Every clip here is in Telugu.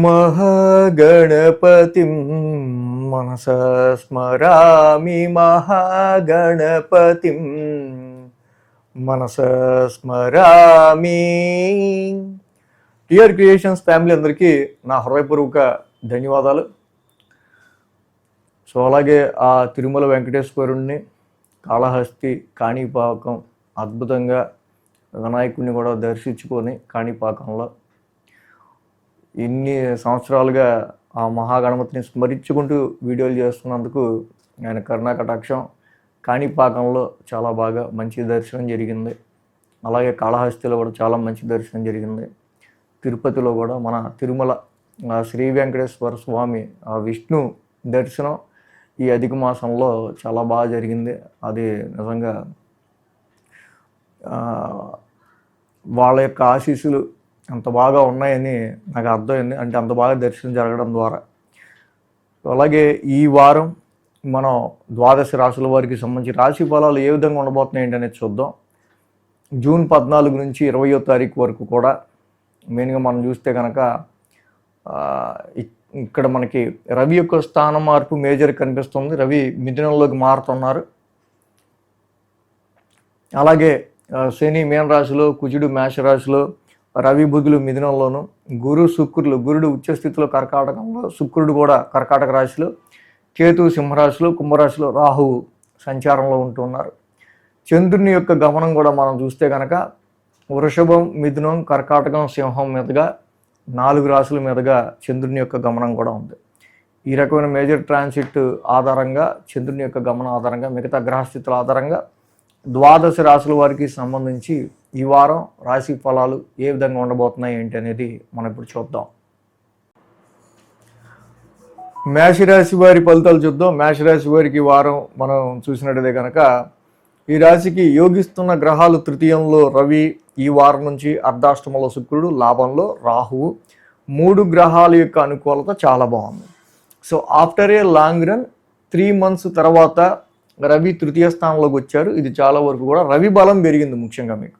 మహాగణపతిం మనసా స్మరామి మహాగణపతిం మనసా స్మరామి. టిఆర్ క్రియేషన్స్ ఫ్యామిలీ అందరికీ నా హృదయపూర్వక ధన్యవాదాలు. సో అలాగే ఆ తిరుమల వెంకటేశ్వరుణ్ణి, కాళహస్తి, కాణిపాకం అద్భుతంగా వినాయకుడిని కూడా దర్శించుకొని కాణిపాకంలో ఇన్ని సంవత్సరాలుగా ఆ మహాగణపతిని స్మరించుకుంటూ వీడియోలు చేస్తున్నందుకు ఆయన కరుణాకటాక్షం. కాణిపాకంలో చాలా బాగా మంచి దర్శనం జరిగింది. అలాగే కాళహస్తిలో కూడా చాలా మంచి దర్శనం జరిగింది. తిరుపతిలో కూడా మన తిరుమల శ్రీ వెంకటేశ్వర స్వామి విష్ణు దర్శనం ఈ అధిక మాసంలో చాలా బాగా జరిగింది. అది నిజంగా వాళ్ళ యొక్క ఆశీస్సులు అంత బాగా ఉన్నాయని నాకు అర్థమైంది. అంటే అంత బాగా దర్శనం జరగడం ద్వారా. అలాగే ఈ వారం మనం ద్వాదశ రాశుల వారికి సంబంధించి రాశి ఫలాలు ఏ విధంగా ఉండబోతున్నాయి ఏంటనేది చూద్దాం. జూన్ 14 నుంచి 20వ తారీఖు వరకు కూడా మెయిన్గా మనం చూస్తే కనుక ఇక్కడ మనకి రవి యొక్క స్థాన మార్పు మేజర్ కనిపిస్తుంది. రవి మిథునంలోకి మారుతున్నారు. అలాగే శని మీన రాశిలో, కుజుడు మేష రాశిలో, రవి బుధులు మిథునంలోను, గురుడు ఉచ్చస్థితిలో కర్కాటకంలో, శుక్రుడు కూడా కర్కాటక రాశిలో, కేతు సింహరాశిలో, కుంభరాశిలో, రాహువు సంచారంలో ఉంటున్నారు. చంద్రుని యొక్క గమనం కూడా మనం చూస్తే కనుక వృషభం, మిథునం, కర్కాటకం, సింహం మీదుగా 4 రాశుల మీదుగా చంద్రుని యొక్క గమనం కూడా ఉంది. ఈ రకమైన మేజర్ ట్రాన్సిట్ ఆధారంగా, చంద్రుని యొక్క గమనం ఆధారంగా, మిగతా గ్రహస్థితుల ఆధారంగా ద్వాదశ రాశుల వారికి సంబంధించి ఈ వారం రాశి ఫలాలు ఏ విధంగా ఉండబోతున్నాయి ఏంటి అనేది మనం ఇప్పుడు చూద్దాం. మేషరాశి వారి ఫలితాలు చూద్దాం. మేషరాశి వారికి వారం మనం చూసినట్టయితే కనుక ఈ రాశికి యోగిస్తున్న గ్రహాలు తృతీయంలో రవి, ఈ వారం నుంచి అర్ధాష్టమంలో శుక్రుడు, లాభంలో రాహువు. 3 గ్రహాల యొక్క అనుకూలత చాలా బాగుంది. So after a long run 3 months తర్వాత రవి తృతీయ స్థానంలోకి వచ్చారు. ఇది చాలా వరకు కూడా రవి బలం పెరిగింది ముఖ్యంగా మీకు.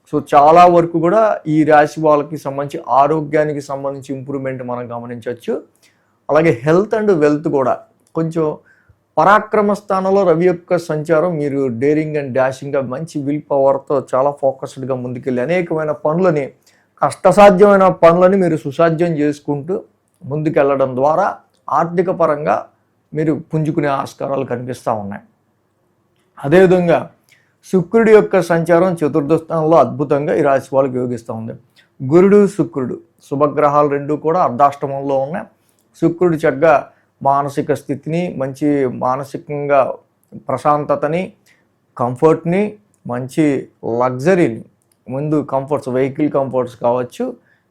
సో చాలా వరకు కూడా ఈ రాశి వాళ్ళకి సంబంధించి ఆరోగ్యానికి సంబంధించి ఇంప్రూవ్మెంట్ మనం గమనించవచ్చు. అలాగే హెల్త్ అండ్ వెల్త్ కూడా కొంచెం పరాక్రమ స్థానంలో రవి యొక్క సంచారం, మీరు డేరింగ్ అండ్ డాషింగ్గా మంచి విల్ పవర్తో చాలా ఫోకస్డ్గా ముందుకెళ్ళి అనేకమైన పనులని, కష్టసాధ్యమైన పనులని మీరు సుసాధ్యం చేసుకుంటూ ముందుకెళ్ళడం ద్వారా ఆర్థిక పరంగా మీరు పుంజుకునే ఆస్కారాలు కనిపిస్తూ ఉన్నాయి. అదేవిధంగా శుక్రుడి యొక్క సంచారం చతుర్థ స్థానంలో అద్భుతంగా ఈ రాశి వాళ్ళకి యోగిస్తూ ఉంది. గురుడు, శుక్రుడు శుభగ్రహాలు 2 కూడా అర్ధాష్టమంలో ఉన్నాయి. శుక్రుడు చక్కగా మానసిక స్థితిని, మంచి మానసికంగా ప్రశాంతతని, కంఫర్ట్ని, మంచి లగ్జరీని, ముందు కంఫర్ట్స్, వెహికల్ కంఫర్ట్స్ కావచ్చు,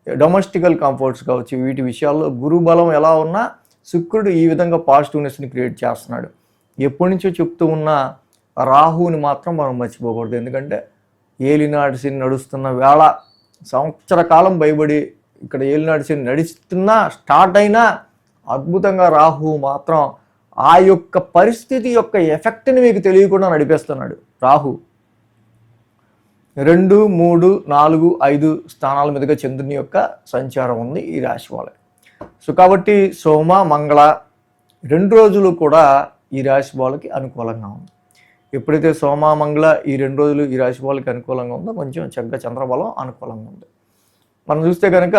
డొమెస్టికల్ కంఫర్ట్స్ కావచ్చు, వీటి విషయాల్లో గురు బలం ఎలా ఉన్నా శుక్రుడు ఈ విధంగా పాజిటివ్నెస్ని క్రియేట్ చేస్తున్నాడు. ఎప్పటి నుంచో చెప్తూ ఉన్న రాహువుని మాత్రం మనం మర్చిపోకూడదు. ఎందుకంటే ఏలినాటి శని నడుస్తున్న వేళ, సంవత్సర కాలం భయపడి ఇక్కడ ఏలినాటి శని నడుస్తున్నా స్టార్ట్ అయినా అద్భుతంగా రాహువు మాత్రం ఆ యొక్క పరిస్థితి యొక్క ఎఫెక్ట్ని మీకు తెలియకుండా నడిపేస్తున్నాడు. రాహు 2, 3, 4, 5 స్థానాల మీదుగా చంద్రుని యొక్క సంచారం ఉంది ఈ రాశి వాళ్ళకి. సో కాబట్టి సోమ, మంగళ 2 రోజులు కూడా ఈ రాశి వాళ్ళకి అనుకూలంగా ఉంది. ఎప్పుడైతే సోమ, మంగళ ఈ 2 రోజులు ఈ రాశి వాళ్ళకి అనుకూలంగా ఉందో కొంచెం చక్కగా చంద్రబలం అనుకూలంగా ఉంది. మనం చూస్తే కనుక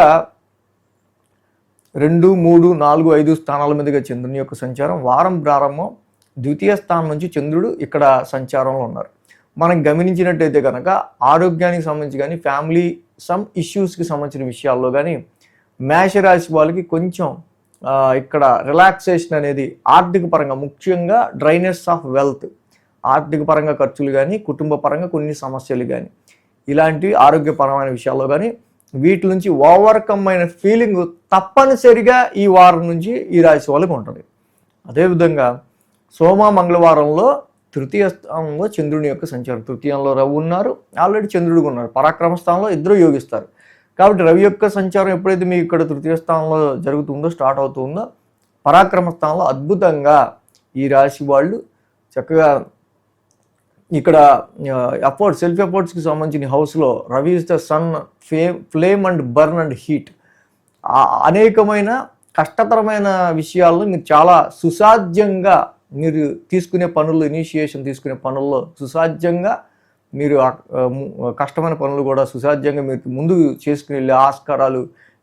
2, 3, 4, 5 స్థానాల మీదుగా చంద్రుని యొక్క సంచారం. వారం ప్రారంభం ద్వితీయ స్థానం నుంచి చంద్రుడు ఇక్కడ సంచారంలో ఉన్నారు. మనం గమనించినట్టయితే కనుక ఆరోగ్యానికి సంబంధించి కానీ, ఫ్యామిలీ సమ్ ఇష్యూస్కి సంబంధించిన విషయాల్లో కానీ మేషరాశి వాళ్ళకి కొంచెం ఇక్కడ రిలాక్సేషన్ అనేది ఆర్థిక పరంగా, ముఖ్యంగా డ్రైనెస్ ఆఫ్ వెల్త్, ఆర్థిక పరంగా ఖర్చులు కానీ, కుటుంబ పరంగా కొన్ని సమస్యలు కానీ, ఇలాంటివి ఆరోగ్యపరమైన విషయాల్లో కానీ వీటి నుంచి ఓవర్కమ్ అయిన ఫీలింగ్ తప్పనిసరిగా ఈ వారం నుంచి ఈ రాశి వాళ్ళకి ఉంటుంది. అదేవిధంగా సోమ, మంగళవారంలో తృతీయ స్థానంలో చంద్రుని యొక్క సంచారం. తృతీయంలో రవి ఉన్నారు, ఆల్రెడీ చంద్రుడు ఉన్నారు. పరాక్రమ స్థానంలో ఇద్దరు యోగిస్తారు. కాబట్టి రవి యొక్క సంచారం ఎప్పుడైతే మీకు ఇక్కడ తృతీయ స్థానంలో జరుగుతుందో, స్టార్ట్ అవుతుందో, పరాక్రమ స్థానంలో అద్భుతంగా ఈ రాశి వాళ్ళు చక్కగా ఇక్కడ ఎఫర్ట్స్, సెల్ఫ్ ఎఫర్ట్స్కి సంబంధించిన హౌస్లో Ravi is the sun, flame and burn and heat. అనేకమైన కష్టతరమైన విషయాలను మీరు చాలా సుసాధ్యంగా మీరు తీసుకునే పనులు, ఇనిషియేషన్ తీసుకునే పనుల్లో సుసాధ్యంగా మీరు కష్టమైన పనులు కూడా సుసాధ్యంగా మీరు ముందు చేసుకుని వెళ్ళే ఆస్కారాలు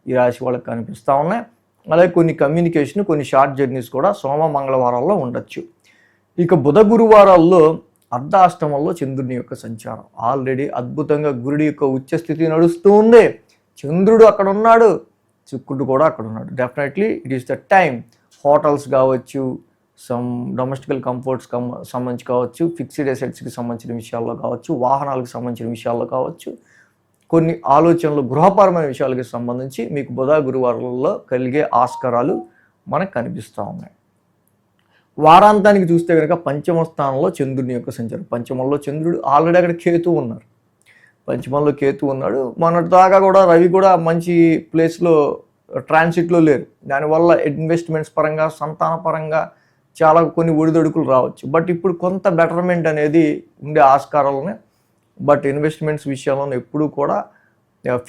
ఈ రాశి వాళ్ళకి కనిపిస్తూ ఉన్నాయి. అలాగే కొన్ని కమ్యూనికేషన్, కొన్ని షార్ట్ జర్నీస్ కూడా సోమ మంగళవారాల్లో ఉండొచ్చు. ఇక బుధ గురువారాల్లో అర్ధాష్టమంలో చంద్రుని యొక్క సంచారం ఆల్రెడీ అద్భుతంగా గురుడి యొక్క ఉచ్చస్థితి నడుస్తూ ఉంది. చంద్రుడు అక్కడ ఉన్నాడు, శుక్రుడు కూడా అక్కడ ఉన్నాడు. Definitely it is the time. Hotels కావచ్చు, సమ్ డొమెస్టికల్ కంఫర్ట్స్ సంబంధించి కావచ్చు, ఫిక్స్డ్ అసెట్స్కి సంబంధించిన విషయాల్లో కావచ్చు, వాహనాలకు సంబంధించిన విషయాల్లో కావచ్చు, కొన్ని ఆలోచనలు గృహపరమైన విషయాలకి సంబంధించి మీకు బుధ గురువారాలలో కలిగే ఆస్కారాలు మనకు కనిపిస్తూ ఉన్నాయి. వారాంతానికి చూస్తే కనుక పంచమ స్థానంలో చంద్రుని యొక్క సంచారం. పంచమంలో చంద్రుడు ఆల్రెడీ అక్కడ కేతు ఉన్నారు. పంచమంలో కేతు ఉన్నాడు. మొన్నటి దాకా కూడా రవి కూడా మంచి ప్లేస్లో ట్రాన్సిట్లో లేరు. దానివల్ల ఇన్వెస్ట్మెంట్స్ పరంగా, సంతాన పరంగా చాలా కొన్ని ఒడిదొడుకులు రావచ్చు. బట్ ఇప్పుడు కొంత బెటర్మెంట్ అనేది ఉండే ఆస్కారాలనే. బట్ ఇన్వెస్ట్మెంట్స్ విషయంలో ఎప్పుడూ కూడా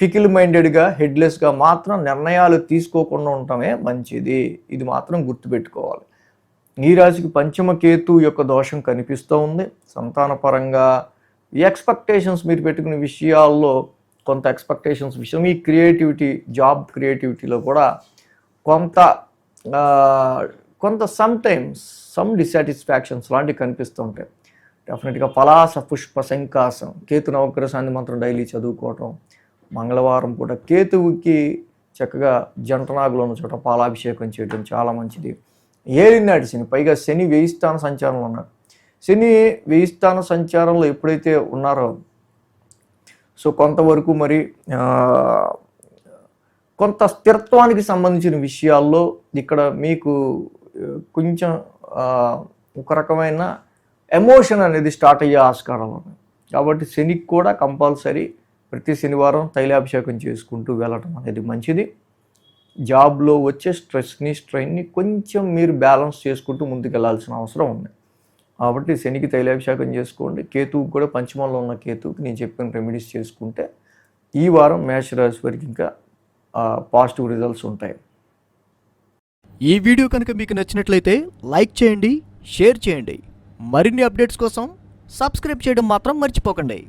ఫికిల్ మైండెడ్గా, హెడ్లెస్గా మాత్రం నిర్ణయాలు తీసుకోకుండా ఉండటమే మంచిది. ఇది మాత్రం గుర్తుపెట్టుకోవాలి. ఈ రాశికి పంచమ కేతు యొక్క దోషం కనిపిస్తూ ఉంది. సంతానపరంగా ఎక్స్పెక్టేషన్స్ మీరు పెట్టుకునే విషయాల్లో కొంత ఎక్స్పెక్టేషన్స్ విషయం, ఈ క్రియేటివిటీ, జాబ్ క్రియేటివిటీలో కూడా కొంత సమ్ డిసాటిస్ఫాక్షన్స్ లాంటివి కనిపిస్తూ ఉంటాయి. డెఫినెట్గా పలాస పుష్ప శంకాసం, కేతు నవగ్రహ శాంతి మంత్రం డైలీ చదువుకోవటం, మంగళవారం పూట కేతువుకి చక్కగా జంటనాగులో ఉన్న చోట పాలాభిషేకం చేయడం చాలా మంచిది. ఏలినాటి శని, పైగా శని 1000 స్థాన సంచారంలో ఉన్నారు. శని 1000 స్థాన సంచారంలో ఎప్పుడైతే ఉన్నారో సో కొంతవరకు మరి కొంత స్థిరత్వానికి సంబంధించిన విషయాల్లో ఇక్కడ మీకు కొంచెం ఒక రకమైన ఎమోషన్ అనేది స్టార్ట్ అయ్యే ఆస్కారాలు ఉన్నాయి. కాబట్టి శనికి కూడా కంపల్సరీ ప్రతి శనివారం తైలాభిషేకం చేసుకుంటూ వెళ్ళటం అనేది మంచిది. జాబ్లో వచ్చే స్ట్రెయిన్ని కొంచెం మీరు బ్యాలెన్స్ చేసుకుంటూ ముందుకు వెళ్ళాల్సిన అవసరం ఉంది. కాబట్టి శనికి తైలాభిషేకం చేసుకోండి. కేతువుకి కూడా పంచమంలో ఉన్న కేతువుకి నేను చెప్పిన రెమెడీస్ చేసుకుంటే ఈ వారం మేషరాశి వారికి ఇంకా పాజిటివ్ రిజల్ట్స్ ఉంటాయి. ఈ వీడియో కనుక మీకు నచ్చినట్లయితే లైక్ చేయండి, షేర్ చేయండి. మరిన్ని అప్డేట్స్ కోసం సబ్స్క్రైబ్ చేయడం మాత్రం మర్చిపోకండి.